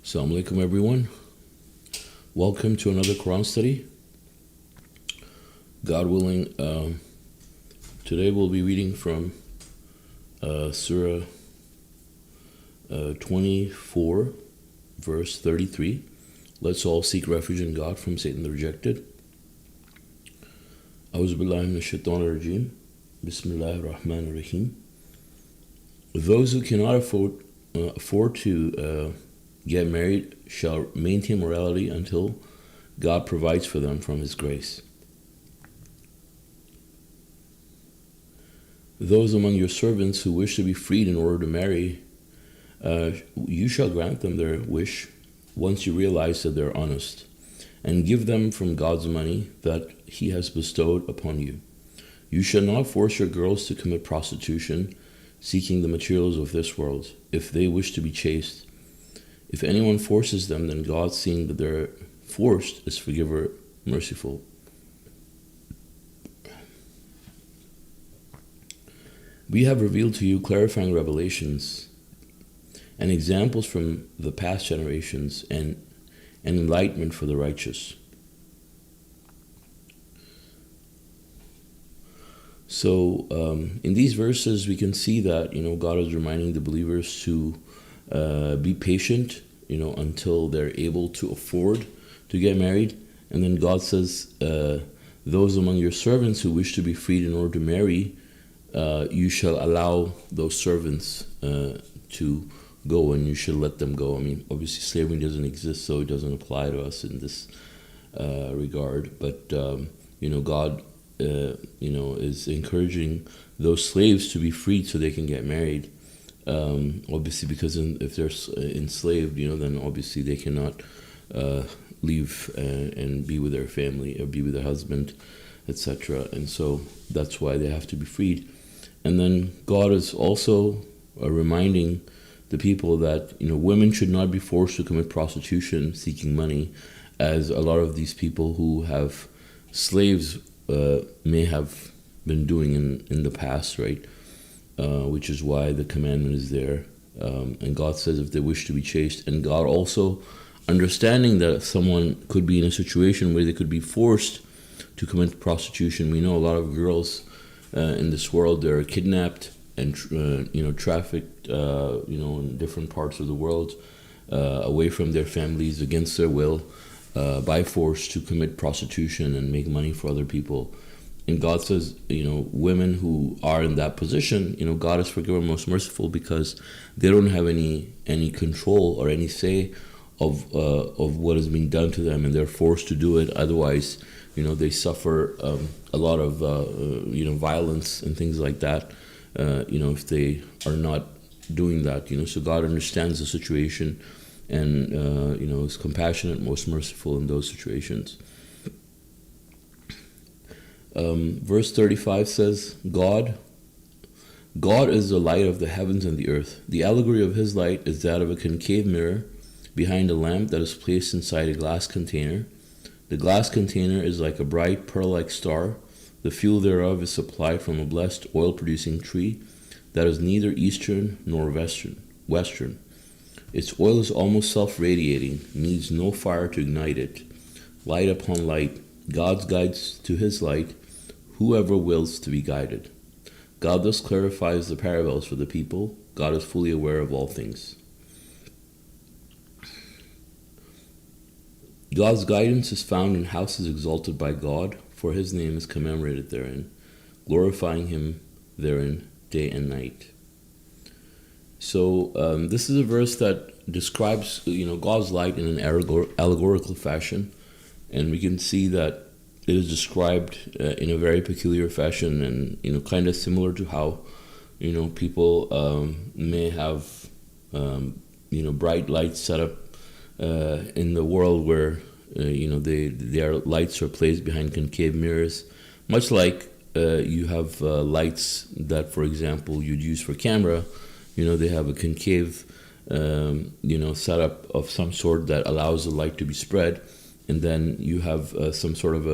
Assalamu alaikum everyone. Welcome to another Quran study. God willing, today we'll be reading from Surah 24, verse 33. Let's all seek refuge in God from Satan the rejected. A'udhu billahi minash shaitanir rajeem. Bismillahir rahmanir rahim. Those who cannot afford to get married shall maintain morality until God provides for them from His grace. Those among your servants who wish to be freed in order to marry, you shall grant them their wish once you realize that they're honest, and give them from God's money that He has bestowed upon you. You shall not force your girls to commit prostitution, seeking the materials of this world, if they wish to be chaste. If anyone forces them, then God, seeing that they're forced, is forgiver, merciful. We have revealed to you clarifying revelations and examples from the past generations and enlightenment for the righteous. So in these verses we can see that God is reminding the believers to be patient until they're able to afford to get married. And then God says, those among your servants who wish to be freed in order to marry, you shall allow those servants to go, and you should let them go. I mean, obviously slavery doesn't exist, so it doesn't apply to us in this regard. But God is encouraging those slaves to be freed so they can get married. Obviously, because if they're enslaved, then obviously they cannot leave and be with their family or be with their husband, etc. And so that's why they have to be freed. And then God is also reminding the people that women should not be forced to commit prostitution seeking money, as a lot of these people who have slaves may have been doing in the past, right? Which is why the commandment is there. And God says if they wish to be chaste, and God also understanding that someone could be in a situation where they could be forced to commit prostitution. We know a lot of girls in this world, they're kidnapped and trafficked in different parts of the world away from their families against their will by force to commit prostitution and make money for other people. And God says, women who are in that position, God is forgiver, most merciful, because they don't have any control or any say of what is being done to them, and they're forced to do it. Otherwise, they suffer a lot of violence and things like that. If they are not doing that, so God understands the situation, and is compassionate, most merciful in those situations. Verse 35 says, God is the light of the heavens and the earth. The allegory of His light is that of a concave mirror behind a lamp that is placed inside a glass container. The glass container is like a bright pearl-like star. The fuel thereof is supplied from a blessed oil-producing tree that is neither eastern nor western. Its oil is almost self-radiating, needs no fire to ignite it. Light upon light, God guides to His light whoever wills to be guided. God thus clarifies the parables for the people. God is fully aware of all things. God's guidance is found in houses exalted by God, for His name is commemorated therein, glorifying Him therein day and night. So this is a verse that describes God's light in an allegorical fashion, and we can see that it is described in a very peculiar fashion, and kind of similar to how people may have bright lights set up in the world where their lights are placed behind concave mirrors, much like you have lights that, for example, you'd use for camera. They have a concave setup of some sort that allows the light to be spread. And then you have some sort of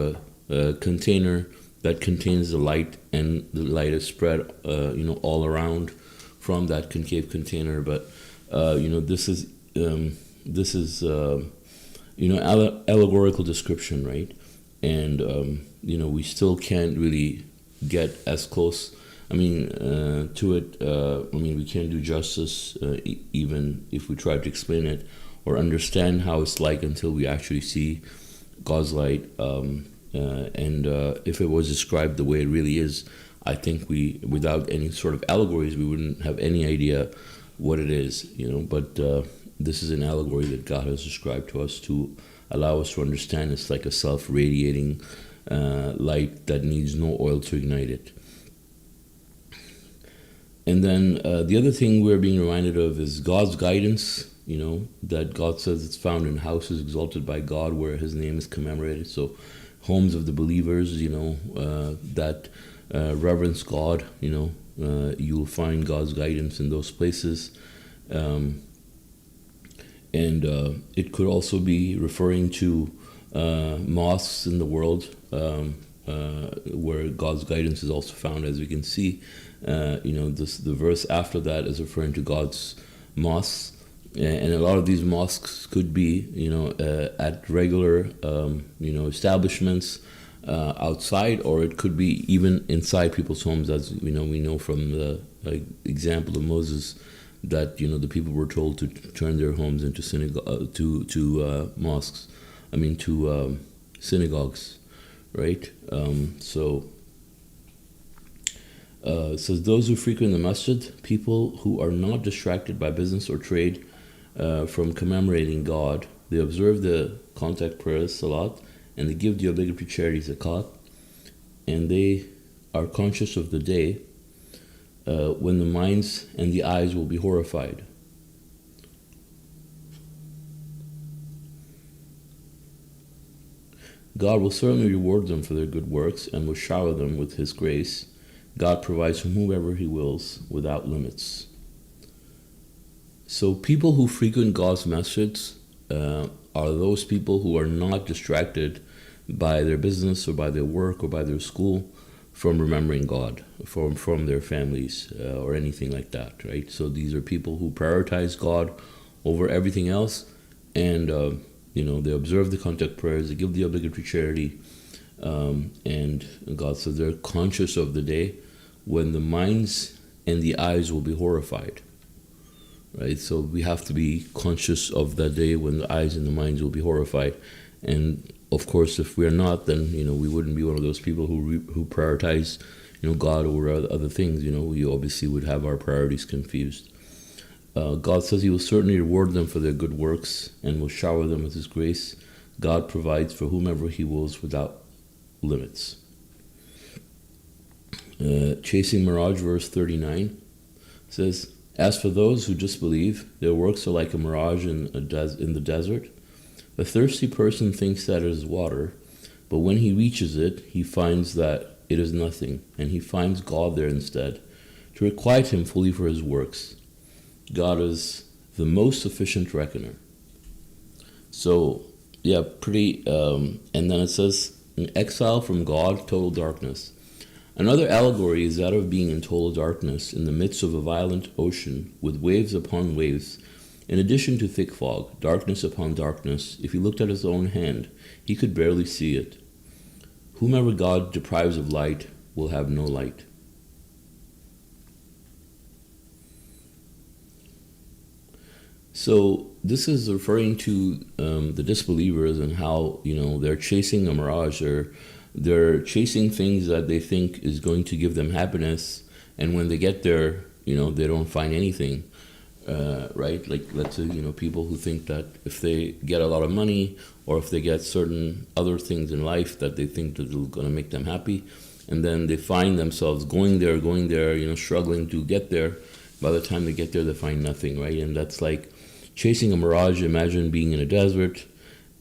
a container that contains the light, and the light is spread, all around from that concave container. But this is this is allegorical description, right? And we still can't really get as close. To it. We can't do justice, even if we try to explain it or understand how it's like until we actually see God's light. And if it was described the way it really is, I think without any sort of allegories, we wouldn't have any idea what it is. But this is an allegory that God has described to us to allow us to understand. It's like a self-radiating light that needs no oil to ignite it. And then the other thing we're being reminded of is God's guidance, that God says it's found in houses exalted by God where his name is commemorated. So homes of the believers, that reverence God, you'll find God's guidance in those places. And it could also be referring to mosques in the world, where God's guidance is also found, as we can see. The verse after that is referring to God's mosques, and a lot of these mosques could be, at regular, establishments outside, or it could be even inside people's homes, as we know from the example of Moses, that the people were told to turn their homes into mosques. To synagogues, right? It says, those who frequent the masjid, people who are not distracted by business or trade from commemorating God, they observe the contact prayers, salat, and they give the obligatory charity, zakat, and they are conscious of the day when the minds and the eyes will be horrified. God will certainly reward them for their good works and will shower them with his grace. God provides from whomever he wills without limits. So people who frequent God's masjids are those people who are not distracted by their business or by their work or by their school from remembering God, from their families or anything like that, right? So these are people who prioritize God over everything else, and they observe the contact prayers, they give the obligatory charity, and God says they're conscious of the day when the minds and the eyes will be horrified, right? So we have to be conscious of that day when the eyes and the minds will be horrified. And of course, if we're not, then we wouldn't be one of those people who prioritize God over other things. We obviously would have our priorities confused. God says he will certainly reward them for their good works and will shower them with his grace. God provides for whomever he wills without limits. Chasing Mirage, verse 39, says, as for those who disbelieve, their works are like a mirage in the desert. A thirsty person thinks that it is water, but when he reaches it, he finds that it is nothing, and he finds God there instead, to requite him fully for his works. God is the most sufficient reckoner. So, pretty, and then it says, in exile from God, total darkness. Another allegory is that of being in total darkness in the midst of a violent ocean with waves upon waves. In addition to thick fog, darkness upon darkness, if he looked at his own hand, he could barely see it. Whomever God deprives of light will have no light. So this is referring to the disbelievers and how they're chasing a mirage, or they're chasing things that they think is going to give them happiness, and when they get there, they don't find anything. Right? Like, let's say, people who think that if they get a lot of money or if they get certain other things in life that they think that are going to make them happy, and then they find themselves going there, struggling to get there. By the time they get there, they find nothing, right? And that's like chasing a mirage. Imagine being in a desert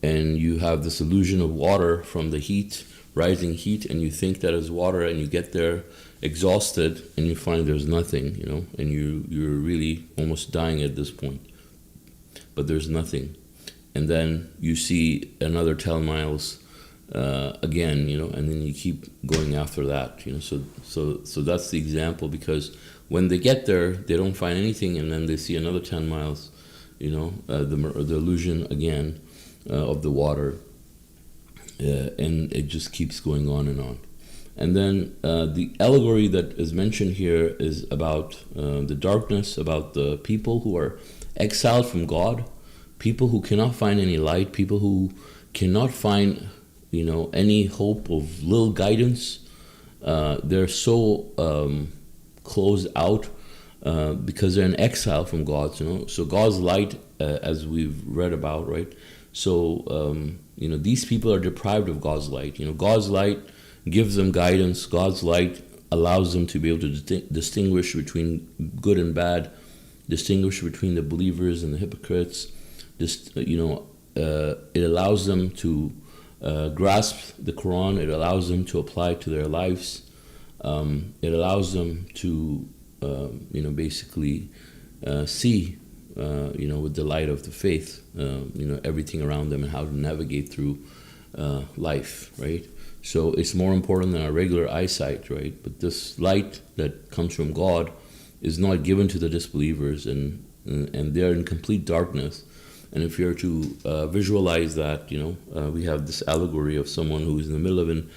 and you have this illusion of water from the heat, rising heat, and you think that is water, and you get there exhausted and you find there's nothing, and you're really almost dying at this point, but there's nothing. And then you see another 10 miles again, and then you keep going after that, so that's the example, because when they get there they don't find anything, and then they see another 10 miles, the illusion again of the water, and it just keeps going on and on. And then the allegory that is mentioned here is about the darkness, about the people who are exiled from God, people who cannot find any light, people who cannot find, any hope of little guidance. They're so closed out because they're in exile from God. So God's light, as we've read about, right? So these people are deprived of God's light. God's light gives them guidance. God's light allows them to be able to distinguish between good and bad, distinguish between the believers and the hypocrites. It allows them to grasp the Quran. It allows them to apply it to their lives. It allows them to, basically see, with the light of the faith, everything around them and how to navigate through life, right? So it's more important than our regular eyesight, right? But this light that comes from God is not given to the disbelievers, and they're in complete darkness. And if you're to visualize that, we have this allegory of someone who is in the middle of an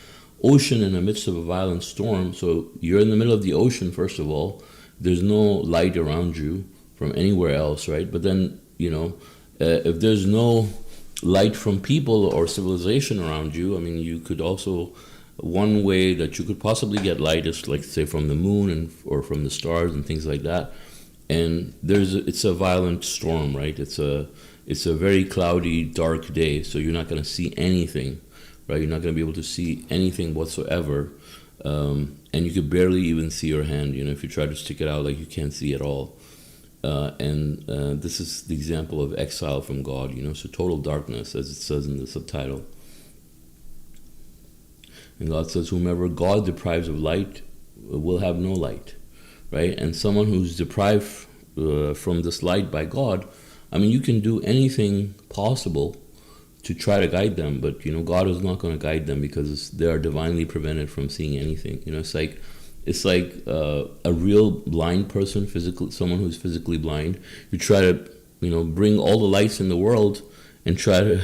ocean in the midst of a violent storm. So you're in the middle of the ocean, first of all. There's no light around you from anywhere else, right? But then, if there's no light from people or civilization around you, you could also, one way that you could possibly get light is, like, say, from the moon or from the stars and things like that. And it's a violent storm, right? It's a very cloudy, dark day, so you're not going to see anything, right? You're not going to be able to see anything whatsoever, and you could barely even see your hand. If you try to stick it out, like, you can't see at all. And this is the example of exile from God, so total darkness, as it says in the subtitle. And God says, whomever God deprives of light will have no light, right? And someone who's deprived from this light by God, you can do anything possible to try to guide them, but, God is not going to guide them because they are divinely prevented from seeing anything. It's like a real blind person, someone who's physically blind. You try to, bring all the lights in the world and try to,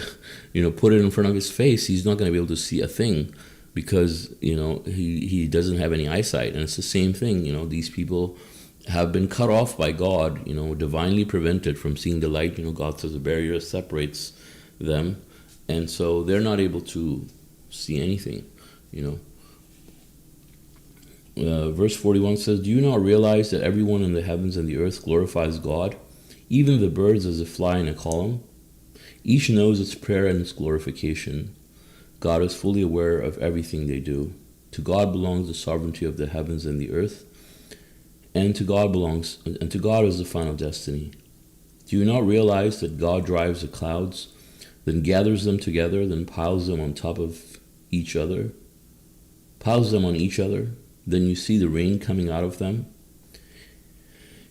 put it in front of his face. He's not going to be able to see a thing because, he doesn't have any eyesight. And it's the same thing. These people have been cut off by God, divinely prevented from seeing the light. God says a barrier separates them. And so they're not able to see anything, Verse 41 says, do you not realize that everyone in the heavens and the earth glorifies God, even the birds as a fly in a column? Each knows its prayer and its glorification. God is fully aware of everything they do. To God belongs the sovereignty of the heavens and the earth, and to God is the final destiny. Do you not realize that God drives the clouds, then gathers them together, then piles them on each other? Then you see the rain coming out of them.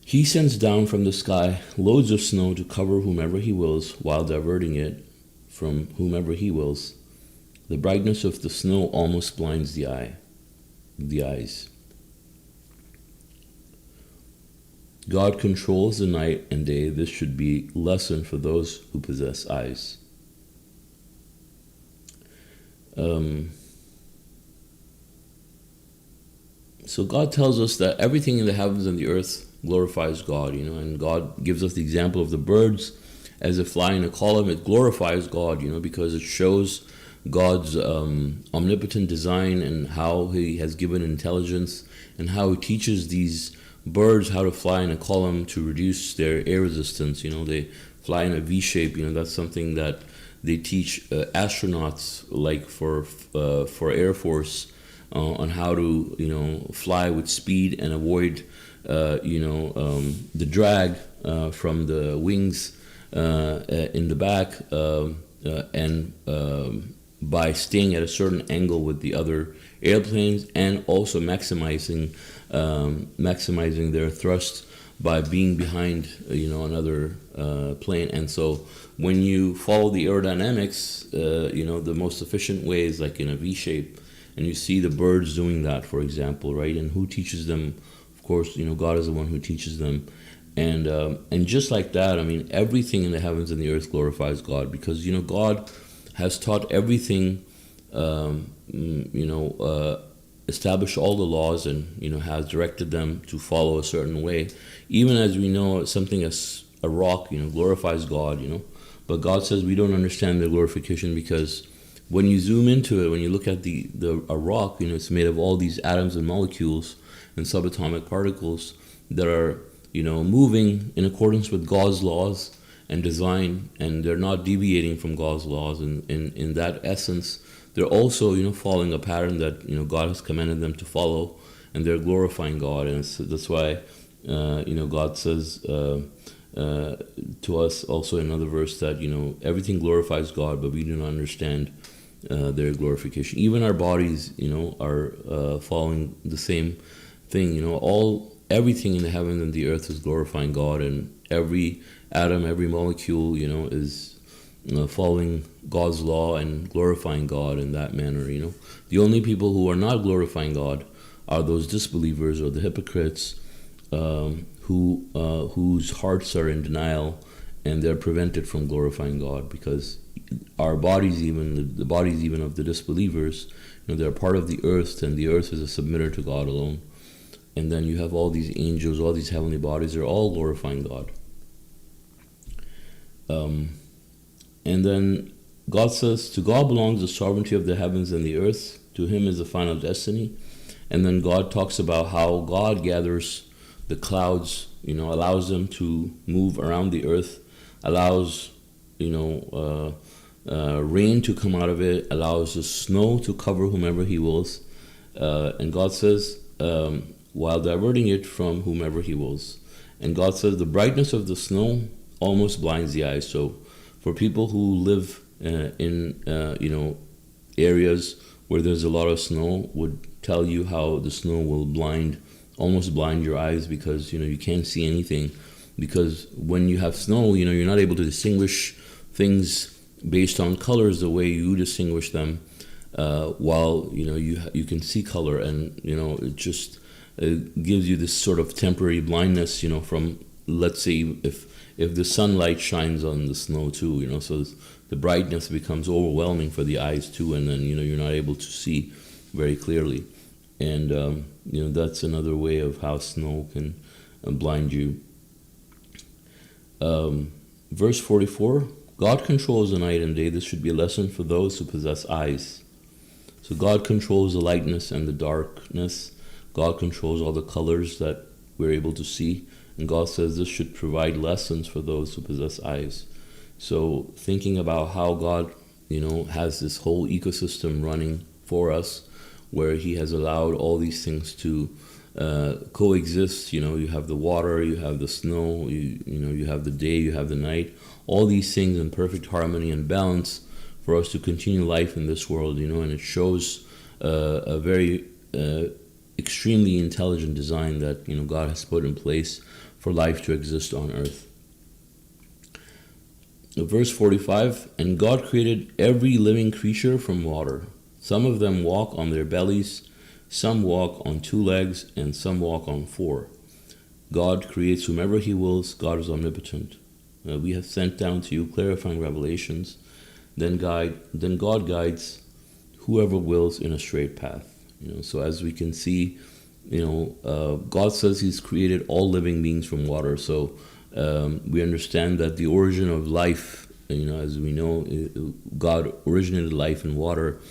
He sends down from the sky loads of snow to cover whomever he wills, while diverting it from whomever he wills. The brightness of the snow almost blinds the eyes. God controls the night and day. This should be a lesson for those who possess eyes. So God tells us that everything in the heavens and the earth glorifies God, and God gives us the example of the birds as a fly in a column. It glorifies God, because it shows God's omnipotent design and how he has given intelligence and how he teaches these birds how to fly in a column to reduce their air resistance. They fly in a V shape. That's something that they teach astronauts, like for Air Force, on how to fly with speed and avoid the drag from the wings in the back, and by staying at a certain angle with the other airplanes, and also maximizing their thrust by being behind another plane. And so when you follow the aerodynamics, the most efficient way is like in a V shape. And you see the birds doing that, for example, right? And who teaches them? Of course, God is the one who teaches them. And just like that, I mean, everything in the heavens and the earth glorifies God, because God has taught everything, established all the laws, and has directed them to follow a certain way. Even as we know, something as a rock, glorifies God, but God says we don't understand the glorification, because when you zoom into it, when you look at a rock, it's made of all these atoms and molecules and subatomic particles that are moving in accordance with God's laws and design, and they're not deviating from God's laws. And in that essence, they're also following a pattern that God has commanded them to follow, and they're glorifying God. And that's why God says to us also in another verse that everything glorifies God, but we do not understand their glorification. Even our bodies are following the same thing. Everything in the heaven and the earth is glorifying God, and every atom, every molecule is following God's law and glorifying God in that manner. The only people who are not glorifying God are those disbelievers or the hypocrites, whose hearts are in denial, and they're prevented from glorifying God, because our bodies, even the bodies even of the disbelievers, they're part of the earth, and the earth is a submitter to God alone. And then you have all these angels, all these heavenly bodies, they're all glorifying God. And then God says, to God belongs the sovereignty of the heavens and the earth. To him is the final destiny. And then God talks about how God gathers the clouds, allows them to move around the earth, allows, rain to come out of it, allows the snow to cover whomever he wills. And God says, while diverting it from whomever he wills. And God says the brightness of the snow almost blinds the eyes. So for people who live in areas where there's a lot of snow, would tell you how the snow will almost blind your eyes, because you can't see anything. Because when you have snow, you're not able to distinguish things based on colors the way you distinguish them, while you can see color, and it just gives you this sort of temporary blindness, from, let's say, if the sunlight shines on the snow too, so the brightness becomes overwhelming for the eyes too, and then you're not able to see very clearly. And that's another way of how snow can blind you. Verse 44, God controls the night and day. This should be a lesson for those who possess eyes. So God controls the lightness and the darkness. God controls all the colors that we're able to see. And God says this should provide lessons for those who possess eyes. So thinking about how God, has this whole ecosystem running for us, where he has allowed all these things to coexist. You have the water, you have the snow, you have the day, you have the night, all these things in perfect harmony and balance for us to continue life in this world, and it shows a very extremely intelligent design that God has put in place for life to exist on earth. Verse 45, and God created every living creature from water. Some of them walk on their bellies, some walk on 2 legs, and some walk on 4. God creates whomever he wills. God is omnipotent. We have sent down to you clarifying revelations. Then God guides whoever wills in a straight path. So as we can see, God says he's created all living beings from water. So we understand that the origin of life, as we know, God originated life in water.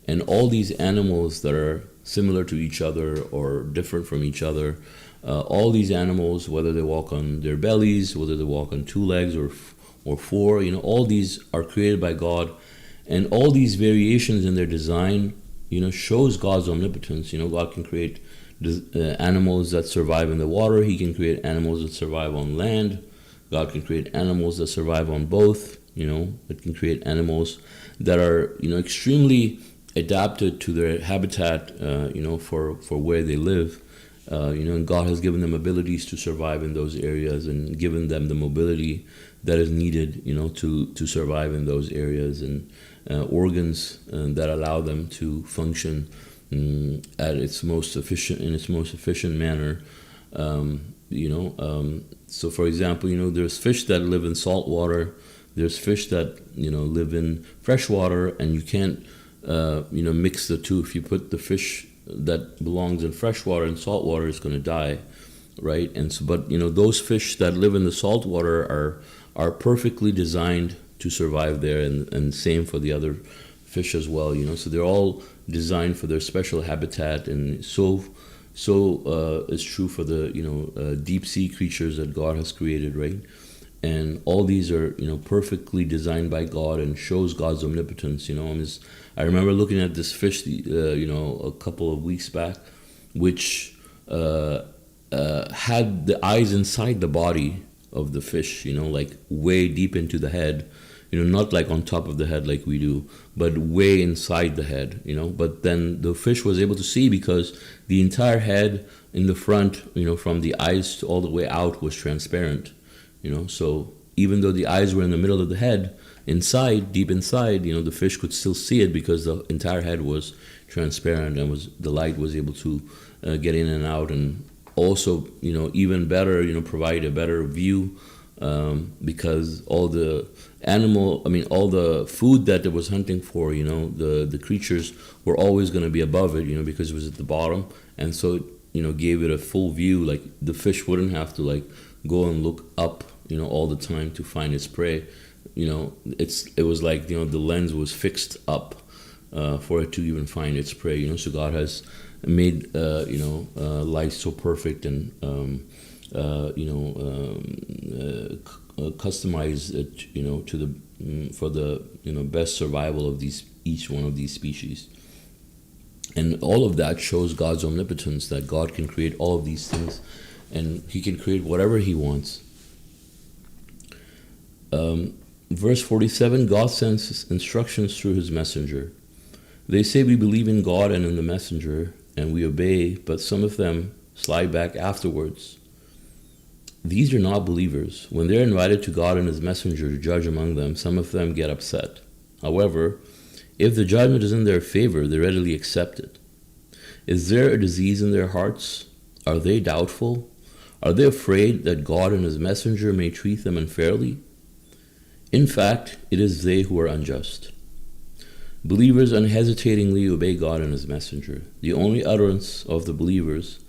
And all these animals that are similar to each other or different from each other, all these animals, whether they walk on their bellies, whether they walk on 2 legs or 4, all these are created by God. And all these variations in their design, shows God's omnipotence. God can create animals that survive in the water. He can create animals that survive on land. God can create animals that survive on both. It can create animals that are, extremely adapted to their habitat, for where they live. And God has given them abilities to survive in those areas and given them the mobility that is needed, to survive in those areas, and organs that allow them to function in its most efficient manner. So for example, there's fish that live in salt water. There's fish that live in fresh water, and you can't mix the two. If you put the fish that belongs in fresh water and salt water, it's going to die, right? And so, but those fish that live in the salt water are perfectly designed to survive there, and same for the other fish as well. So they're all designed for their special habitat, and so is true for the deep sea creatures that God has created, right? And all these are perfectly designed by God and shows God's omnipotence. I remember looking at this fish a couple of weeks back, which had the eyes inside the body of the fish, like way deep into the head, not like on top of the head like we do, but way inside the head, But then the fish was able to see because the entire head in the front, from the eyes to all the way out was transparent, So even though the eyes were in the middle of the head, inside, deep inside, the fish could still see it because the entire head was transparent and the light was able to get in and out, and also, even better, provide a better view. Because all the all the food that it was hunting for, the creatures were always going to be above it, because it was at the bottom, and so it, gave it a full view. Like the fish wouldn't have to like go and look up, all the time to find its prey. It was like the lens was fixed up for it to even find its prey. So God has made life so perfect and customize it, to the for the best survival of each one of these species. And all of that shows God's omnipotence, that God can create all of these things, and He can create whatever He wants. Verse 47, God sends instructions through His messenger. They say we believe in God and in the messenger, and we obey, but some of them slide back afterwards. These are not believers. When they're invited to God and His messenger to judge among them, some of them get upset. However, if the judgment is in their favor, they readily accept it. Is there a disease in their hearts? Are they doubtful? Are they afraid that God and His messenger may treat them unfairly? In fact, it is they who are unjust. Believers unhesitatingly obey God and His messenger. The only utterance of the believers,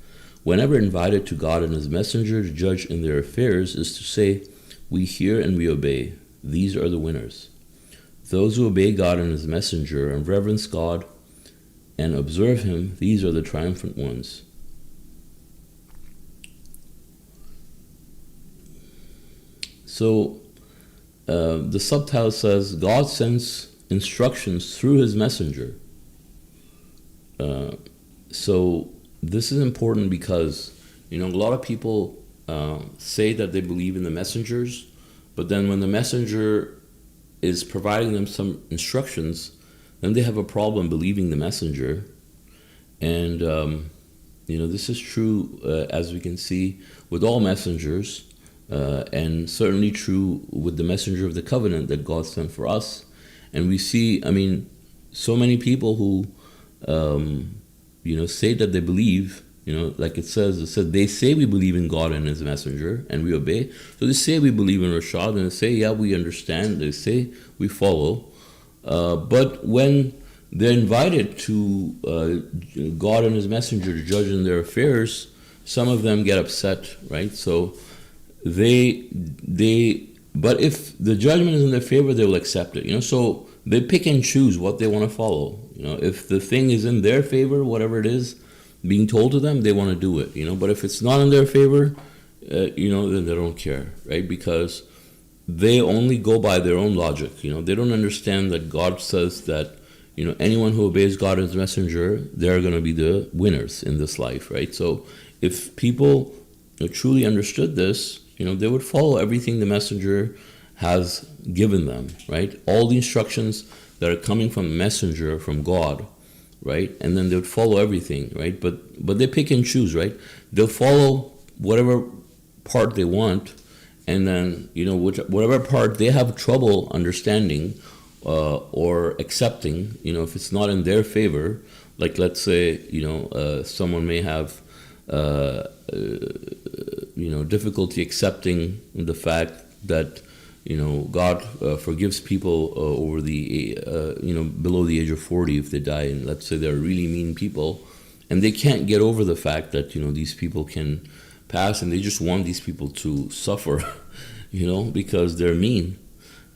whenever invited to God and His messenger to judge in their affairs, is to say, we hear and we obey. These are the winners. Those who obey God and His messenger and reverence God and observe Him, these are the triumphant ones. So, the subtitle says, God sends instructions through His messenger. So this is important because, a lot of people say that they believe in the messengers, but then when the messenger is providing them some instructions, then they have a problem believing the messenger. And, this is true, as we can see, with all messengers, and certainly true with the messenger of the covenant that God sent for us. And we see, so many people who, say that they believe, like it says, they say we believe in God and His messenger and we obey. So they say we believe in Rashad, and they say, yeah, we understand. They say we follow. But when they're invited to God and His messenger to judge in their affairs, some of them get upset, right? So but if the judgment is in their favor, they will accept it, so they pick and choose what they want to follow. If the thing is in their favor, whatever it is being told to them, they want to do it, but if it's not in their favor, then they don't care, right? Because they only go by their own logic, they don't understand that God says that, anyone who obeys God and His messenger, they're going to be the winners in this life, right? So if people truly understood this, they would follow everything the messenger has given them, right? All the instructions that are coming from the messenger, from God, right? And then they would follow everything, right? But they pick and choose, right? They'll follow whatever part they want, and then, whatever part they have trouble understanding or accepting, if it's not in their favor, like let's say, someone may have difficulty accepting the fact that God forgives people over the below the age of 40 if they die, and let's say they're really mean people, and they can't get over the fact that these people can pass, and they just want these people to suffer, because they're mean.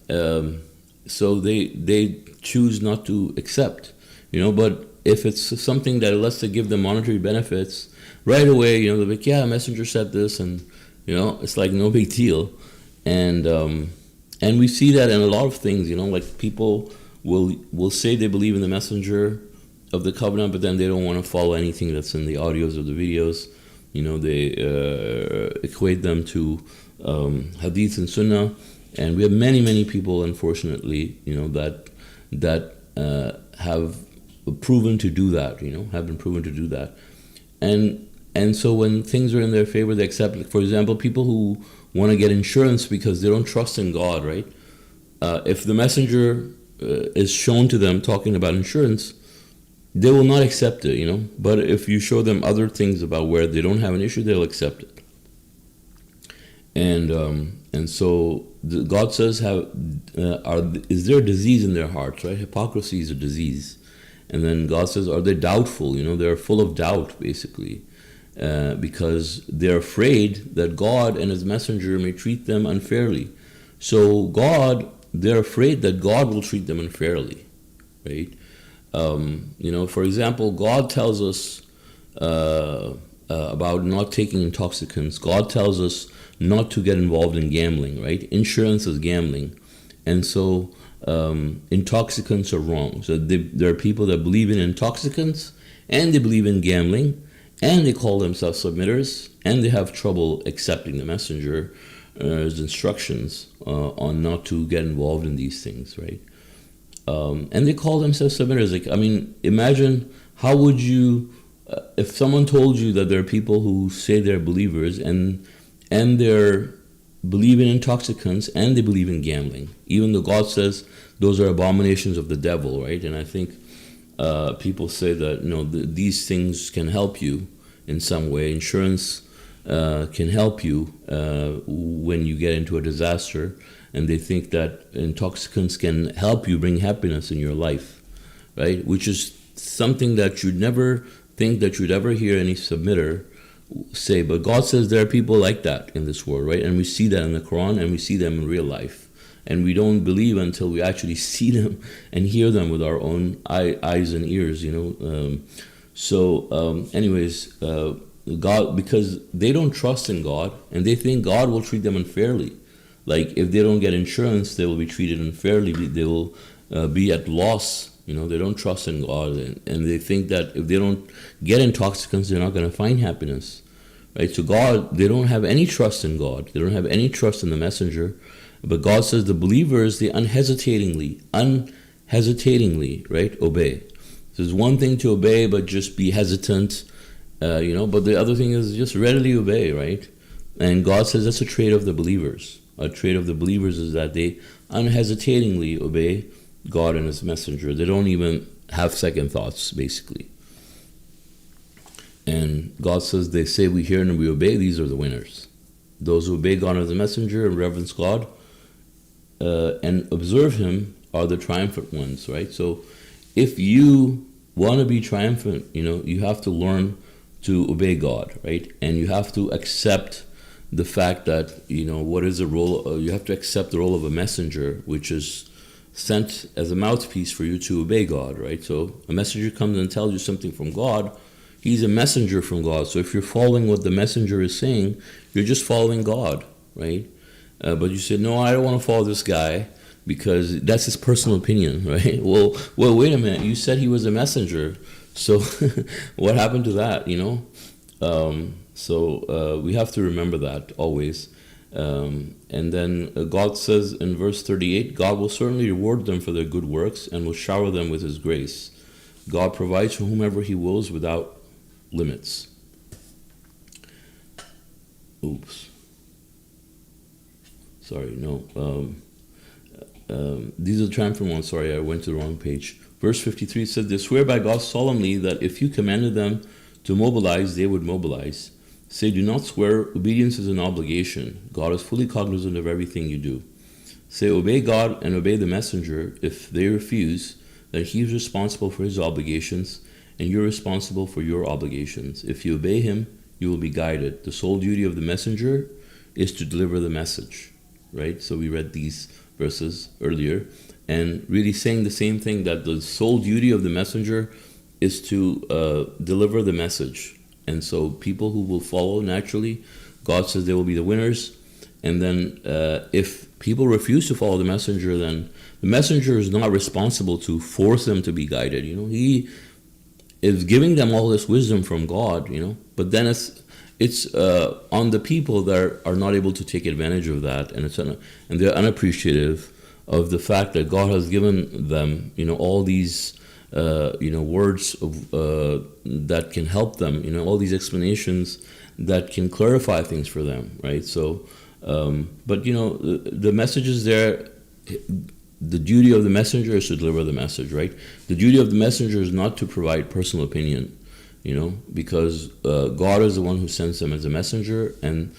So they choose not to accept, but if it's something that lets to give them monetary benefits, right away, they're like, yeah, a messenger said this, and it's like no big deal. And we see that in a lot of things, like people will say they believe in the messenger of the covenant, but then they don't want to follow anything that's in the audios or the videos. They equate them to hadith and sunnah, and we have many people, unfortunately, that have proven to do that. Have been proven to do that, and so when things are in their favor, they accept. For example, people who want to get insurance because they don't trust in God, right? If the messenger is shown to them talking about insurance, they will not accept it, But if you show them other things about where they don't have an issue, they'll accept it. And so God says, is there a disease in their hearts, right? Hypocrisy is a disease. And then God says, are they doubtful? They're full of doubt, basically. Because they're afraid that God and His messenger may treat them unfairly. So they're afraid that God will treat them unfairly, right? For example, God tells us about not taking intoxicants. God tells us not to get involved in gambling, right? Insurance is gambling. And so intoxicants are wrong. So there are people that believe in intoxicants, and they believe in gambling, and they call themselves submitters, and they have trouble accepting the messenger's instructions on not to get involved in these things, right? And they call themselves submitters. Imagine how would you, if someone told you that there are people who say they're believers and they're believe in intoxicants and they believe in gambling, even though God says those are abominations of the devil, right? And I think people say that these things can help you in some way. Insurance can help you when you get into a disaster, and they think that intoxicants can help you bring happiness in your life, right? Which is something that you'd never think that you'd ever hear any submitter say. But God says there are people like that in this world, right? And we see that in the Quran, and we see them in real life. And we don't believe until we actually see them and hear them with our own eyes and ears, Anyways, God, because they don't trust in God, and they think God will treat them unfairly. Like if they don't get insurance, they will be treated unfairly. They will be at loss. They don't trust in God, and they think that if they don't get intoxicants, they're not going to find happiness, right? So they don't have any trust in God. They don't have any trust in the messenger. But God says the believers, they unhesitatingly, right, obey. So there's one thing to obey, but just be hesitant, but the other thing is just readily obey, right? And God says that's a trait of the believers. A trait of the believers is that they unhesitatingly obey God and His messenger. They don't even have second thoughts, basically. And God says they say we hear and we obey, these are the winners. Those who obey God and His messenger and reverence God and observe Him are the triumphant ones, right? So if you want to be triumphant, you have to learn to obey God, right? And you have to accept the fact that, what is the role, you have to accept the role of a messenger, which is sent as a mouthpiece for you to obey God, right? So a messenger comes and tells you something from God. He's a messenger from God. So if you're following what the messenger is saying, you're just following God, right? But you say, no, I don't want to follow this guy because that's his personal opinion, right? Well, wait a minute. You said he was a messenger. So what happened to that, So we have to remember that always. And then God says in verse 38, God will certainly reward them for their good works and will shower them with His grace. God provides for whomever He wills without limits. Oops. Sorry, no. These are the triumphant ones. Sorry, I went to the wrong page. Verse 53 says, they swear by God solemnly that if you commanded them To mobilize, they would mobilize. Say, do not swear. Obedience is an obligation. God is fully cognizant of everything you do. Say, obey God and obey the messenger. If they refuse, then he is responsible for his obligations, and you're responsible for your obligations. If you obey him, you will be guided. The sole duty of the messenger is to deliver the message, right? So we read these verses earlier, and really saying the same thing, that the sole duty of the messenger is to deliver the message. And so people who will follow naturally, God says they will be the winners. And then if people refuse to follow the messenger, then the messenger is not responsible to force them to be guided. He is giving them all this wisdom from God, but then it's on the people that are not able to take advantage of that, and they're unappreciative of the fact that God has given them, all these words of, that can help them, all these explanations that can clarify things for them, right? So, but the message is there. The duty of the messenger is to deliver the message, right? The duty of the messenger is not to provide personal opinion, because God is the one who sends them as a messenger, and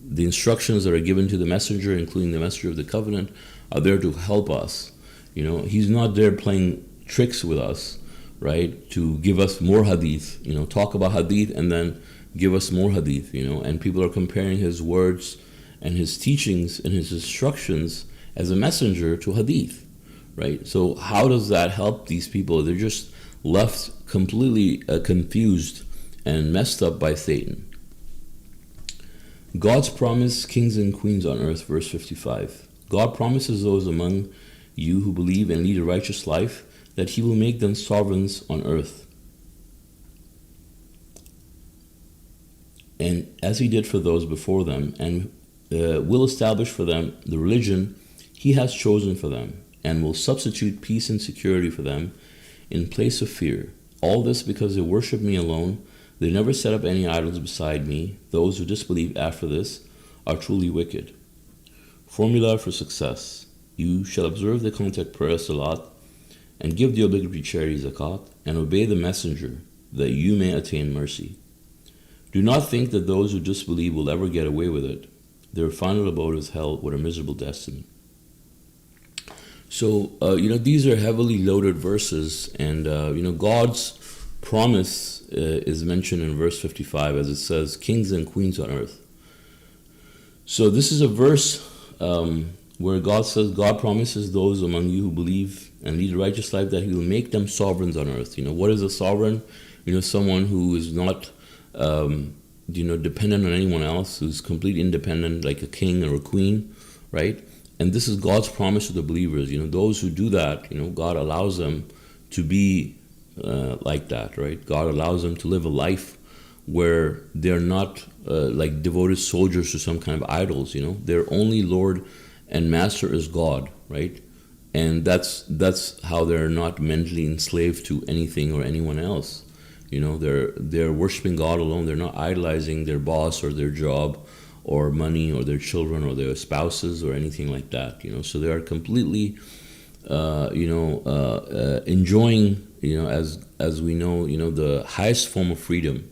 the instructions that are given to the messenger, including the messenger of the covenant, are there to help us. He's not there playing tricks with us, right? To give us more hadith, talk about hadith and then give us more hadith, and people are comparing his words and his teachings and his instructions as a messenger to hadith, right? So how does that help these people? They're just left completely confused and messed up by Satan. God's promise, kings and queens on earth, verse 55. God promises those among you who believe and lead a righteous life that he will make them sovereigns on earth. And as he did for those before them, and will establish for them the religion he has chosen for them, and will substitute peace and security for them in place of fear. All this because they worship me alone. They never set up any idols beside me. Those who disbelieve after this are truly wicked. Formula for success. You shall observe the contact prayer salat, and give the obligatory charity zakat, and obey the messenger, that you may attain mercy. Do not think that those who disbelieve will ever get away with it. Their final abode is hell, with a miserable destiny. So, these are heavily loaded verses, and, God's promise is mentioned in verse 55, as it says, kings and queens on earth. So this is a verse where God says, God promises those among you who believe and lead a righteous life that he will make them sovereigns on earth. What is a sovereign? Someone who is not, dependent on anyone else, who's completely independent, like a king or a queen, right? And this is God's promise to the believers. Those who do that, God allows them to be like that, right? God allows them to live a life where they're not like devoted soldiers to some kind of idols. Their only Lord and Master is God, right? And that's how they're not mentally enslaved to anything or anyone else. They're worshiping God alone. They're not idolizing their boss or their job or money or their children or their spouses or anything like that. So they are completely, enjoying, as we know, the highest form of freedom,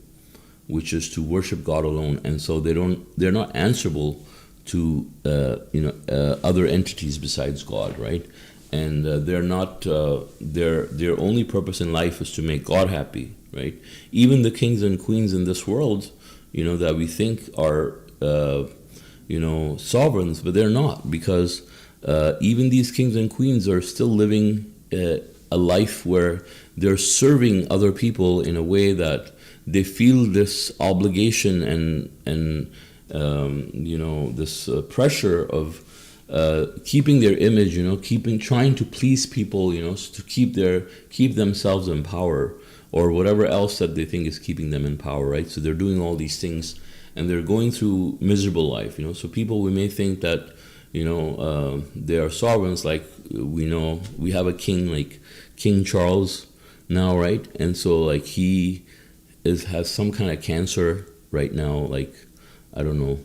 which is to worship God alone. And so they're not answerable to other entities besides God, right? And they're not their only purpose in life is to make God happy, right? Even the kings and queens in this world, that we think are sovereigns, but they're not, because even these kings and queens are still living a life where they're serving other people in a way that they feel this obligation and this pressure of keeping their image, trying to please people, to keep themselves in power, or whatever else that they think is keeping them in power, right? So they're doing all these things, and they're going through miserable life, So people, we may think that, they are sovereigns, like we have a king like King Charles now, right? And so like he has some kind of cancer right now, like I don't know.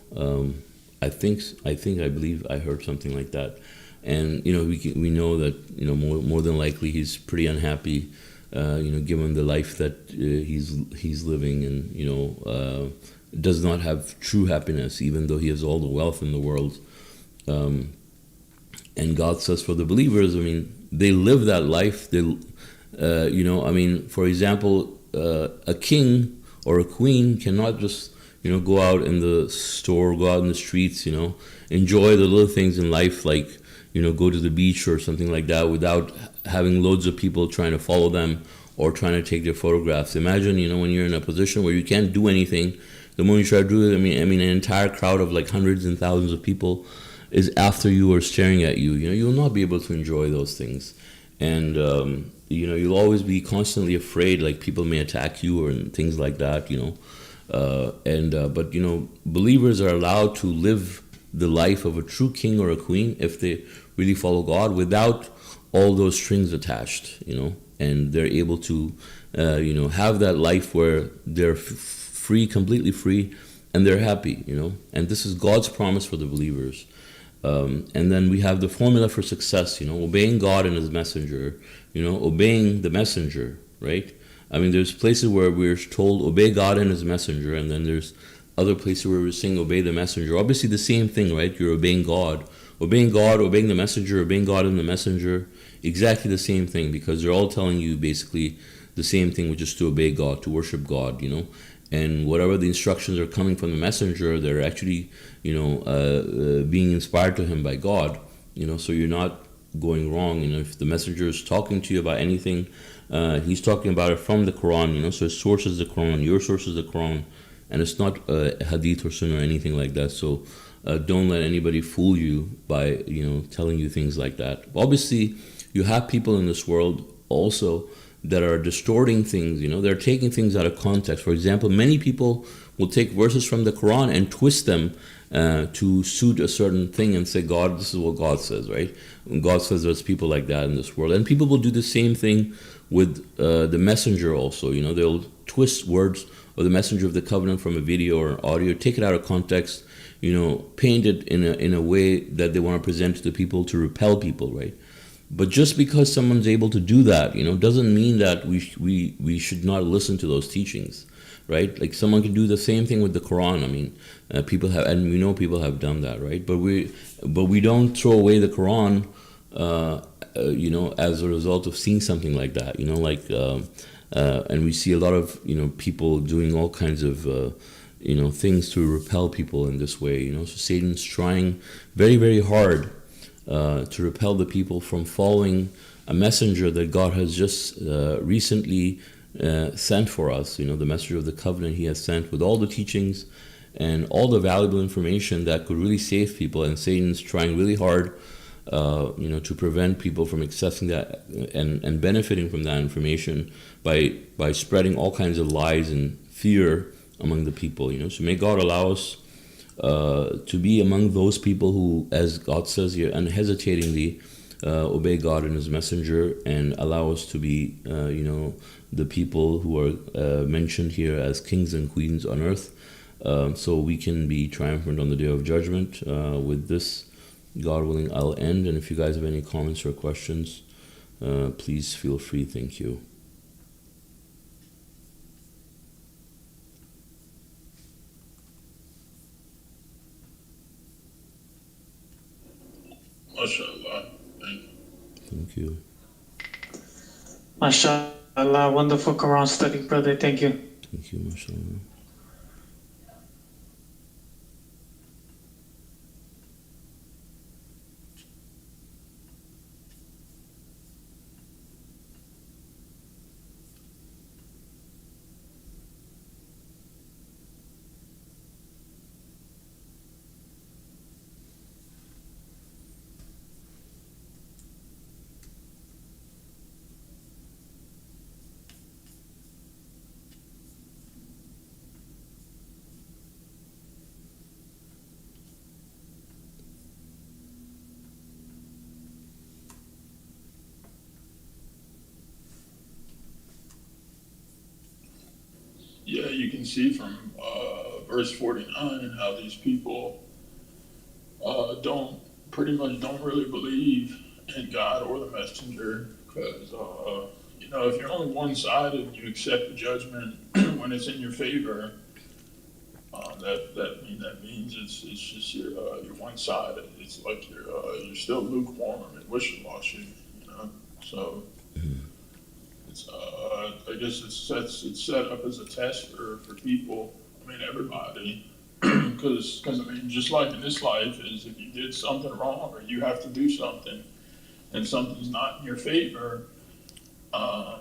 I believe I heard something like that, and we know that more than likely he's pretty unhappy given the life that he's living, and does not have true happiness, even though he has all the wealth in the world. And God says for the believers, I mean, they live that life. They, for example, a king or a queen cannot just, go out in the store, go out in the streets, enjoy the little things in life, like, go to the beach or something like that, without having loads of people trying to follow them or trying to take their photographs. Imagine, when you're in a position where you can't do anything, the moment you try to do it, an entire crowd of like hundreds and thousands of people is after you or staring at you. You'll not be able to enjoy those things. And, you'll always be constantly afraid, like people may attack you or things like that, but believers are allowed to live the life of a true king or a queen if they really follow God without all those strings attached, and they're able to, have that life where they're free, completely free, and they're happy, and this is God's promise for the believers. And then we have the formula for success, obeying God and His messenger, obeying the messenger, right? There's places where we're told obey God and His messenger, and then there's other places where we're saying obey the messenger. Obviously the same thing, right? You're obeying God, obeying the messenger, obeying God and the messenger, exactly the same thing, because they're all telling you basically the same thing, which is to obey God, to worship God, and whatever the instructions are coming from the messenger, they're actually, being inspired to him by God, so you're not going wrong. If the messenger is talking to you about anything, he's talking about it from the Quran, so his source is the Quran, your source is the Quran, and it's not hadith or sunnah or anything like that. So don't let anybody fool you by, telling you things like that. Obviously, you have people in this world also that are distorting things, they're taking things out of context. For example, many people will take verses from the Quran and twist them to suit a certain thing and say, God, this is what God says, right? And God says there's people like that in this world. And people will do the same thing with the messenger also. They'll twist words of the messenger of the covenant from a video or audio, take it out of context, paint it in a way that they want to present to the people to repel people, right? But just because someone's able to do that, doesn't mean that we should not listen to those teachings, right? Like someone can do the same thing with the Quran. People have, and we know people have done that, right? But we don't throw away the Quran, as a result of seeing something like that, and we see a lot of people doing all kinds of things to repel people in this way. So Satan's trying very, very hard to repel the people from following a messenger that God has just recently sent for us, the messenger of the covenant He has sent with all the teachings and all the valuable information that could really save people. And Satan's trying really hard to prevent people from accessing that and benefiting from that information by spreading all kinds of lies and fear among the people. So may God allow us to be among those people who, as God says here, unhesitatingly obey God and His messenger, and allow us to be, the people who are mentioned here as kings and queens on earth, so we can be triumphant on the day of judgment. With this, God willing, I'll end, and if you guys have any comments or questions, please feel free. Thank you. MashaAllah. Thank you. MashaAllah, wonderful Quran study, brother. Thank you. Thank you, MashaAllah. Yeah, you can see from verse 49 how these people don't pretty much don't really believe in God or the messenger, because if you're only one-sided and you accept the judgment when it's in your favor, that means it's just you're one-sided. It's like you're still lukewarm and wishy-washy, So it's I guess it's set up as a test for people. I mean everybody, because I mean just like in this life is if you did something wrong or you have to do something and something's not in your favor,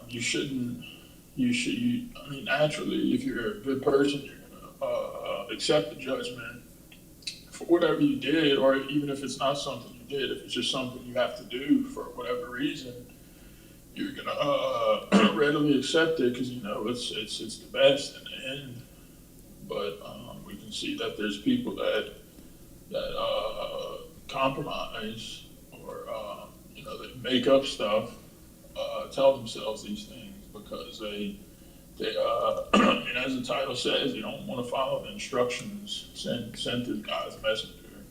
you shouldn't. I mean, naturally, if you're a good person, you're gonna accept the judgment for whatever you did, or even if it's not something you did, if it's just something you have to do for whatever reason, you're gonna readily accept it because it's the best in the end. But we can see that there's people that compromise or they make up stuff, tell themselves these things because they and as the title says, they don't want to follow the instructions sent to God's messenger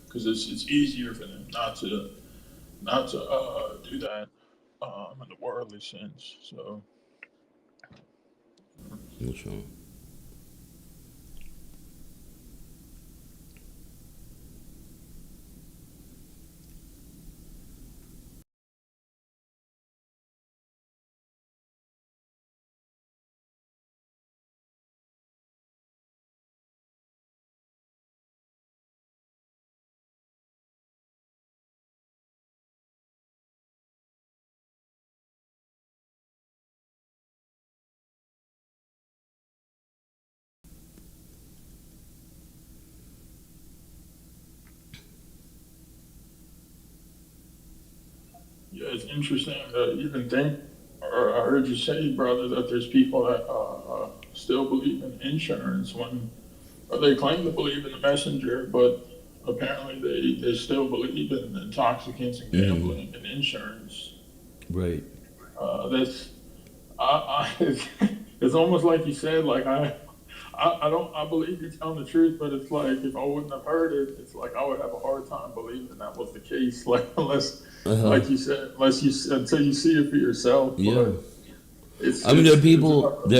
because it's easier for them not to do that in the worldly sense. So That's right. yeah, it's interesting to even think, or I heard you say, brother, that there's people that still believe in insurance or they claim to believe in the messenger, but apparently they still believe in intoxicants and gambling and insurance. Right. That's it's almost like you said, like I believe you're telling the truth, but it's like if I wouldn't have heard it, it's like I would have a hard time believing that was the case. Like unless, like you said, until you see it for yourself. Yeah. But I mean, there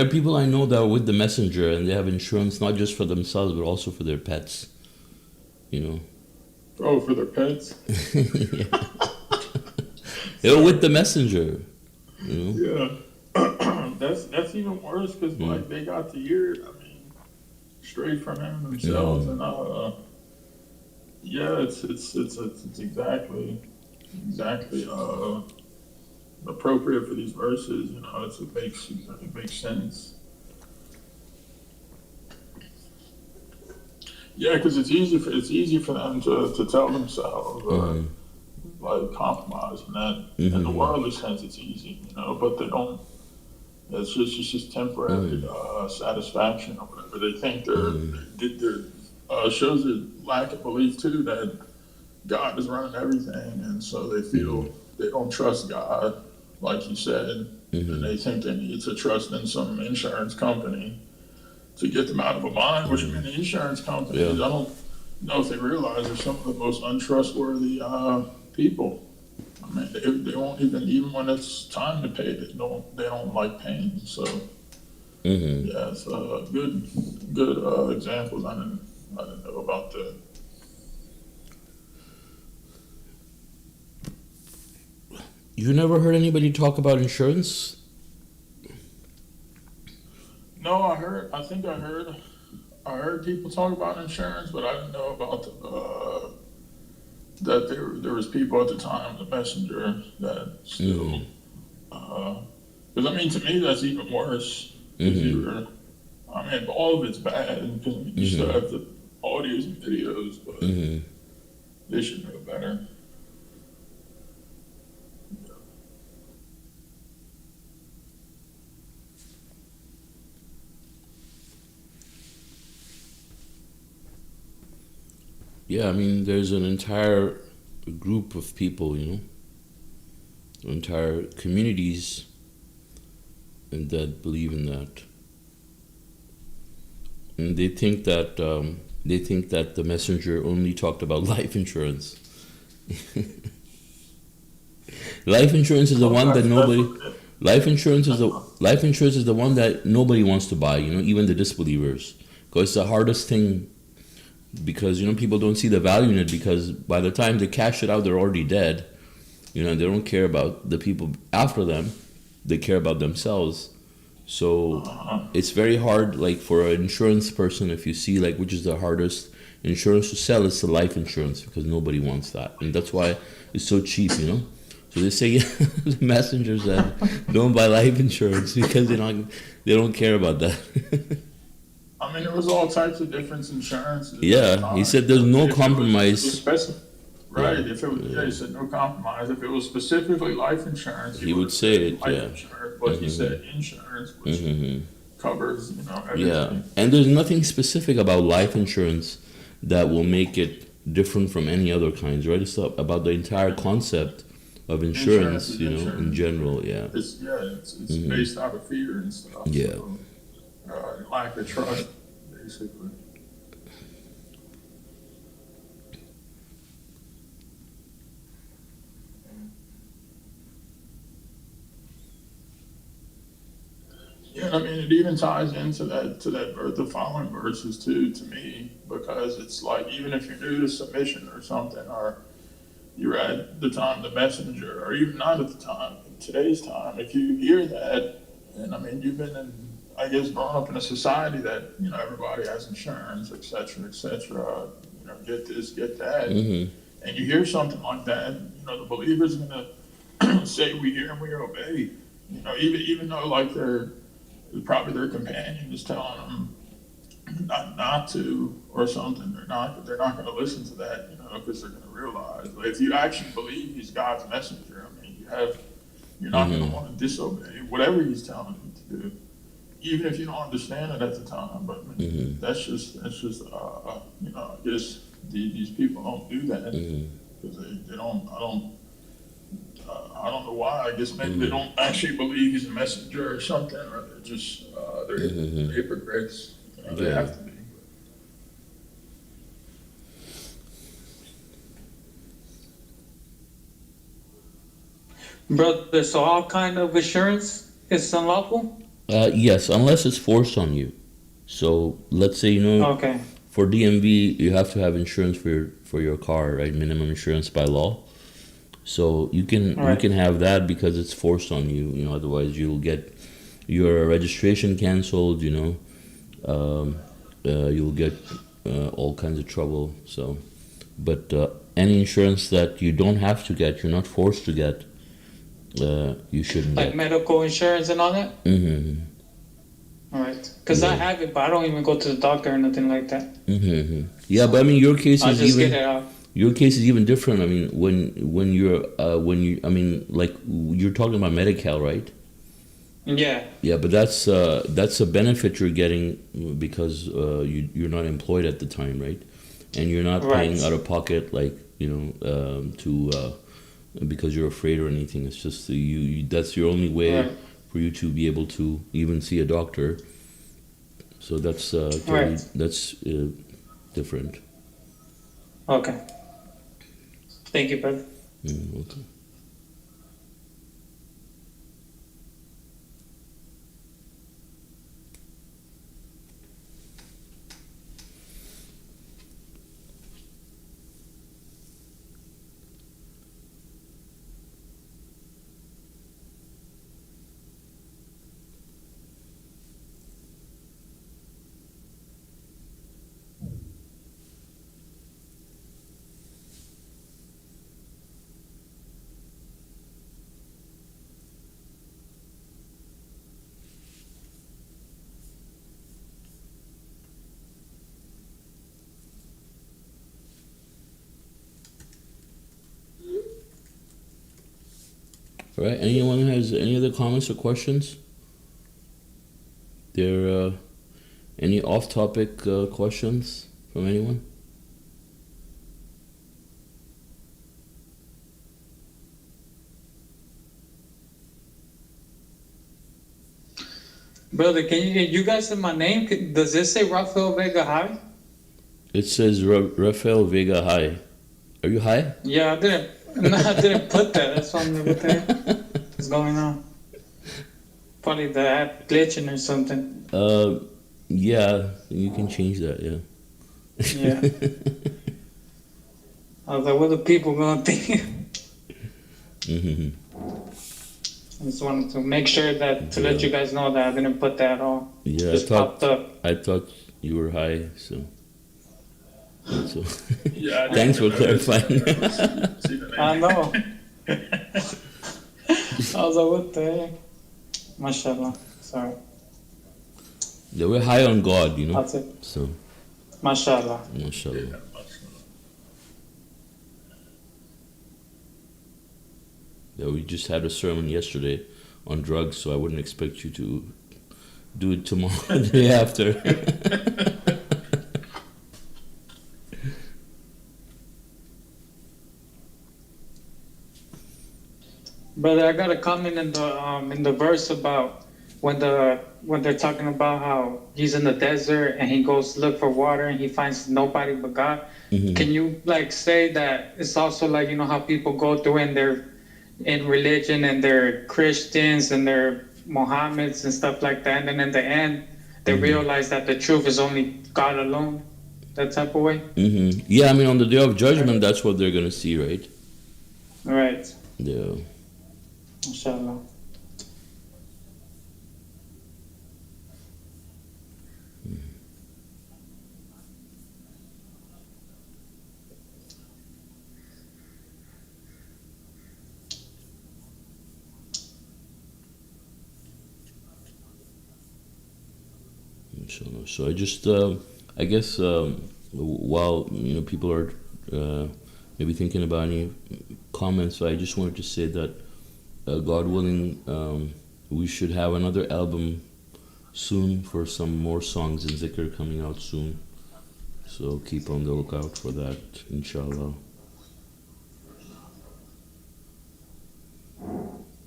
are people I know that are with the messenger and they have insurance not just for themselves but also for their pets. Oh, for their pets. Yeah. They're with the messenger. Yeah. That's even worse because like they got to hear it. I mean, straight from him themselves, and yeah, it's exactly appropriate for these verses. It makes sense. Yeah, because it's easy for them to tell themselves like compromise and that in the worldly sense it's easy, but they don't. It's just temporary satisfaction or whatever. They think they're shows a lack of belief too that God is running everything, and so they feel they don't trust God, like you said, and they think they need to trust in some insurance company to get them out of a bind. Which I mean, the insurance companies, I don't know if they realize they're some of the most untrustworthy people. I mean, they won't even when it's time to pay, they don't like paying. So yeah, it's good examples. I didn't know about that. You never heard anybody talk about insurance? No, I think I heard people talk about insurance, but I didn't know about that there was people at the time, the messenger, that still. Because I mean, to me, that's even worse. I mean, all of it's bad because you still have the audios and videos, but they should know better. Yeah, I mean, there's an entire group of people, entire communities that believe in that. And they think that the messenger only talked about life insurance. Life insurance is the one that Life insurance is the one that nobody wants to buy. You know, even the disbelievers, because it's the hardest thing. Because people don't see the value in it, because by the time they cash it out, they're already dead. They don't care about the people after them; they care about themselves. So it's very hard, like for an insurance person, if you see like which is the hardest insurance to sell, it's the life insurance, because nobody wants that, and that's why it's so cheap. So they say the messengers said don't buy life insurance because they don't care about that. I mean, there was all types of different insurances. Yeah, he said there's no compromise. Right. If it was, he said no compromise. If it was specifically life insurance, he would say it. Life Yeah. Insurance, but he said insurance, which covers everything. Yeah, and there's nothing specific about life insurance that will make it different from any other kinds, right? It's about the entire concept of insurance, in general. Yeah. It's based out of fear and stuff. Yeah. So, lack of trust, basically. Yeah, I mean, it even ties into the following verses too, to me, because it's like, even if you're new to submission or something, or you're at the time the messenger, or even not at the time, in today's time, if you hear that, and I mean, you've been grown up in a society that, everybody has insurance, et cetera, get this, get that. And you hear something like that, the believer's going to say, we hear and we obey. Even though like probably their companion is telling them not to or something, they're not going to listen to that, because they're going to realize, like, if you actually believe he's God's messenger, I mean, you're not going to want to disobey whatever he's telling you to do, even if you don't understand it at the time. But I mean, that's just I guess these people don't do that because they don't. I don't know why. I guess maybe they don't actually believe he's a messenger or something, or they're just they're hypocrites. They have to be. Brother, so all kind of insurance is unlawful? Yes, unless it's forced on you. So let's say Okay. for DMV you have to have insurance for your car, right? Minimum insurance by law. So you can have that because it's forced on you. Otherwise you'll get your registration canceled. You'll get all kinds of trouble. So, but any insurance that you don't have to get, you're not forced to get, you shouldn't like get. medical insurance and all that? All right. Because I have it, but I don't even go to the doctor or nothing like that. Yeah, but I mean, your case I'll is just even get it out. your case is even different. I mean, when you I mean, like you're talking about Medi-Cal, right? Yeah. Yeah, but that's a benefit you're getting because you're not employed at the time, right? And you're not paying out of pocket, like because you're afraid or anything. It's just you that's your only way for you to be able to even see a doctor. So that's that's different. Okay. Thank you, brother. Okay. All right. Anyone has any other comments or questions? There any off-topic questions from anyone? Brother, you guys in my name? Does this say Rafael Vega High? It says Rafael Vega High. Are you high? Yeah, I didn't put that. That's what the heck is going on. probably the app glitching or something. Yeah, you can change that. Yeah. Yeah. I was like, what are people gonna think? Mm-hmm. I just wanted to make sure that to let you guys know that I didn't put that all. Yeah, Just popped up. I thought you were high, so. Yeah, I Thanks for didn't notice clarifying. that. See the name. I know. I was like, what the heck? Mashallah. Sorry. Yeah, we're high on God, you know. That's it. So, Mashallah. mashallah. Yeah, Yeah, we just had a sermon yesterday on drugs, so I wouldn't expect you to do it tomorrow, the day after. Brother, I got a comment in the verse about when they're talking about how he's in the desert and he goes to look for water and he finds nobody but God. Mhm. Can you like say that it's also like, you know, how people go through and they're in religion and they're Christians and they're Mohammeds and stuff like that, and then in the end they realize that the truth is only God alone, that type of way? Mm-hmm. Yeah, I mean, on the day of judgment, that's what they're gonna see, right? Right. Yeah. Inshallah. Inshallah. So I just, I guess, while people are maybe thinking about any comments, I just wanted to say that, God willing, we should have another album soon for some more songs and zikr coming out soon. So keep on the lookout for that, inshallah.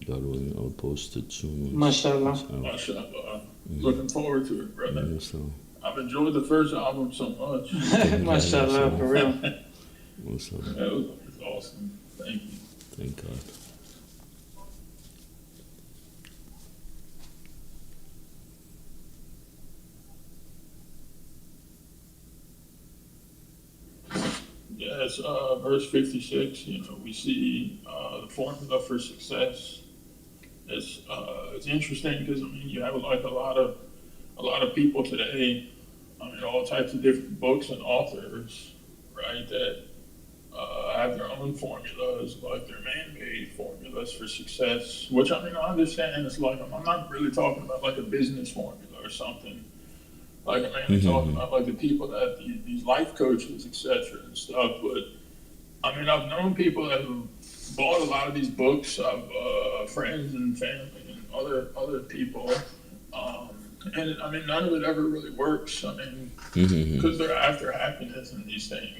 God willing, I'll post it soon. Mashallah. mashallah. Looking forward to it, brother. So, I've enjoyed the first album so much. Mashallah, for real. That was awesome. Thank you. Thank God. Yes, verse 56. We see the formula for success. It's interesting because you have like a lot of people today. All types of different books and authors, right? That have their own formulas, like their man-made formulas for success. Which I understand. It's like I'm not really talking about like a business formula or something. Like I'm talking about like the people that these life coaches, etc. and stuff. But I've known people that have bought a lot of these books of friends and family and other people, and none of it ever really works. Because they're after happiness and these things,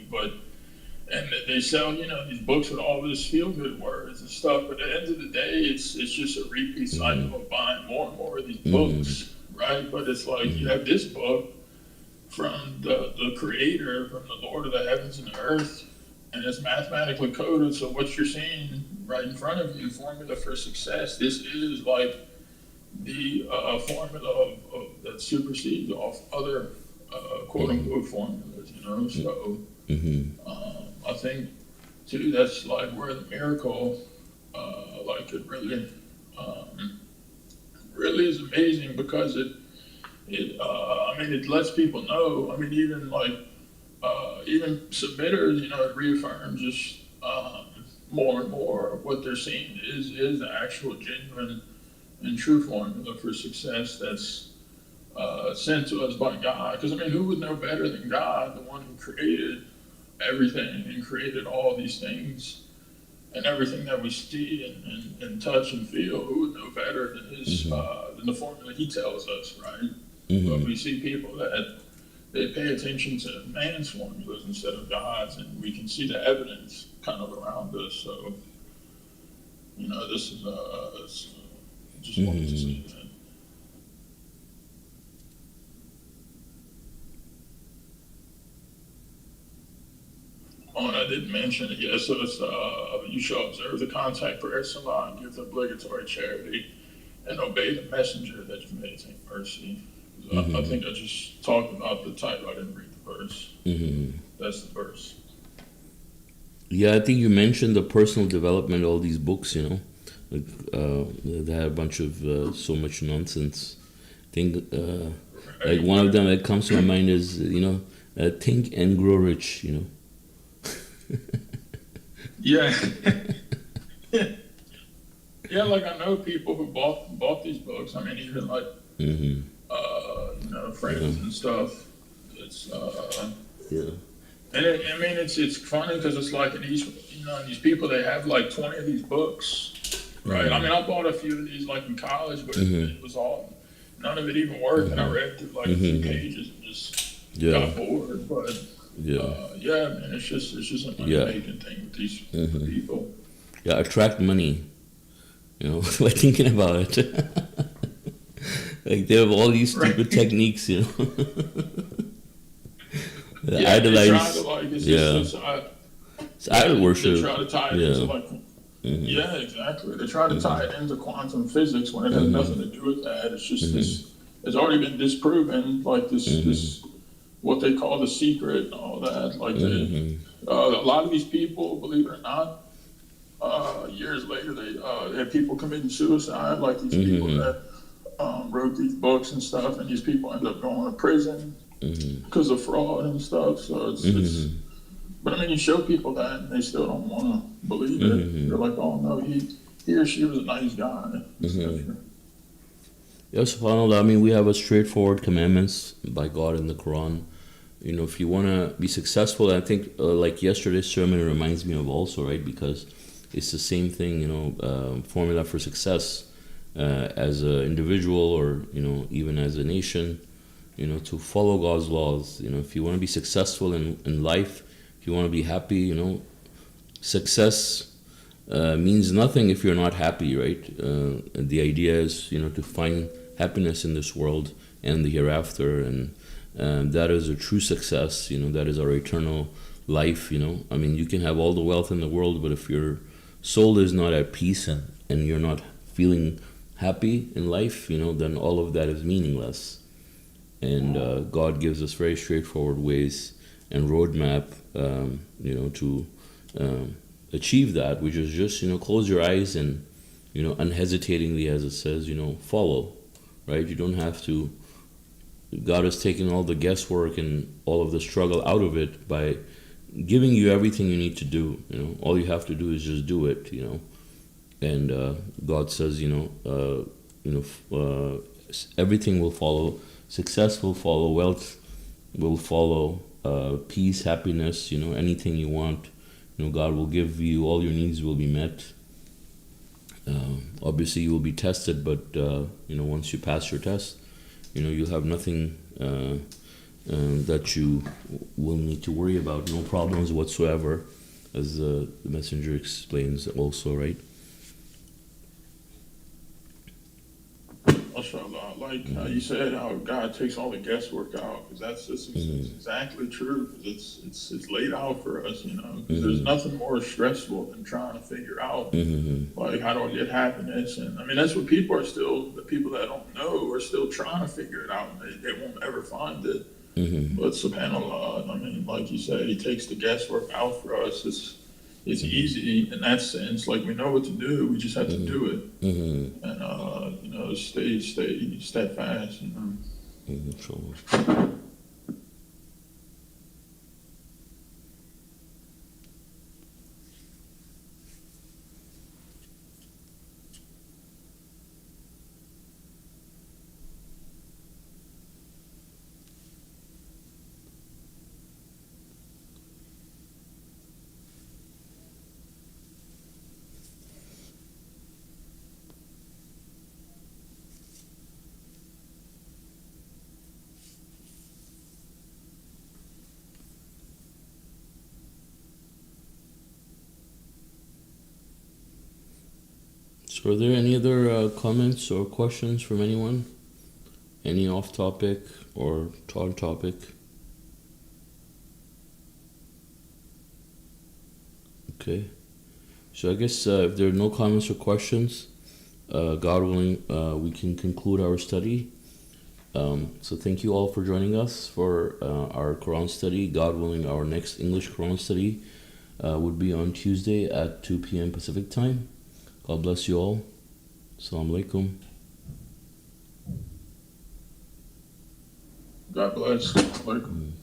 and they sell these books with all this feel good words and stuff. But at the end of the day, it's just a repeat cycle of buying more and more of these books, right? But it's like you have this book from the Creator, from the Lord of the heavens and the earth. And it's mathematically coded, so what you're seeing right in front of you, formula for success, this is like the formula that supersedes off other quote-unquote formulas, So I think, too, that's like where the miracle, it really is amazing because it lets people know, even submitters, it reaffirms just more and more what they're seeing is the actual genuine and true formula for success that's sent to us by God. Because who would know better than God, the one who created everything and created all these things and everything that we see and touch and feel? Who would know better than his than the formula he tells us, right? But we see people that they pay attention to man's formulas instead of God's, and we can see the evidence kind of around us. So, this is just wanted to say that. Oh, and I didn't mention it so it's you shall observe the contact prayer salah and give the obligatory charity. and obey the messenger that you meditate mercy. Mm-hmm. I think I just talked about the title. I didn't read the verse. Mm-hmm. That's the verse. Yeah, I think you mentioned the personal development, all these books, you know, like they had a bunch of so much nonsense. I think like one of them that comes to my mind is, you know, Think and Grow Rich, you know. Yeah. Yeah, like I know people who bought these books. I mean, even like Mm-hmm. you know, friends and stuff. It's Yeah. and I mean, it's funny because it's like in these, you know, these people, they have like 20 of these books, right? Mm-hmm. I mean, I bought a few of these like in college, but Mm-hmm. it was all, none of it even worked, and I read through like a few pages and just Yeah. got bored. But yeah, man, it's just a money-making thing with these people. Yeah, attract money, you know, like thinking about it. Like they have all these stupid techniques, you know. Yeah, idolize. they try to like, It's idol worship. They try to tie it into like, yeah, exactly. They try to tie it into quantum physics when it has nothing to do with that. It's just this. It's already been disproven. Like this, what they call the secret and all that. Like a lot of these people, believe it or not, years later they had people committing suicide. Like these people that wrote these books and stuff, and these people end up going to prison because of fraud and stuff. So it's but I mean, you show people that and they still don't want to believe it. They're like, oh no, he or she was a nice guy. Yes, subhanAllah. I mean, we have a straightforward commandments by God in the Quran. You know, if you want to be successful, I think like yesterday's sermon reminds me of also, right? Because it's the same thing, you know, formula for success as an individual or, you know, even as a nation, you know, to follow God's laws. You know, if you want to be successful in life, if you want to be happy, you know, success means nothing if you're not happy, right? The idea is, you know, to find happiness in this world and the hereafter, and that is a true success. You know, that is our eternal life. You know, I mean, you can have all the wealth in the world, but if your soul is not at peace and you're not feeling happy in life, you know, then all of that is meaningless. And God gives us very straightforward ways and roadmap, you know, to achieve that, which is just, you know, close your eyes and, you know, unhesitatingly, as it says, you know, follow, right? You don't have to. God has taken all the guesswork and all of the struggle out of it by giving you everything you need to do. You know, all you have to do is just do it. You know, and God says, you know, everything will follow. Success will follow. Wealth will follow. Peace, happiness. You know, anything you want. You know, God will give you. All your needs will be met. Obviously, you will be tested, but you know, once you pass your test, you know, you'll have nothing that you will need to worry about. No problems whatsoever, as the messenger explains also, right? MashaAllah, like how you said, how God takes all the guesswork out, because that's just exactly true. Because it's laid out for us, you know. Because there's nothing more stressful than trying to figure out, like, how do I get happiness? And I mean, that's what people are still. The people that don't know are still trying to figure it out. And they won't ever find it. But subhanAllah, I mean, like you said, He takes the guesswork out for us. It's easy in that sense. Like, we know what to do. We just have to do it. And, you know, stay steadfast, you know. Sure. So are there any other comments or questions from anyone? Any off topic or on topic? Okay. So I guess if there are no comments or questions, God willing, we can conclude our study. So thank you all for joining us for our Quran study. God willing, our next English Quran study would be on Tuesday at 2 p.m. Pacific time. God bless you all. Assalamu alaikum. God bless. Welcome.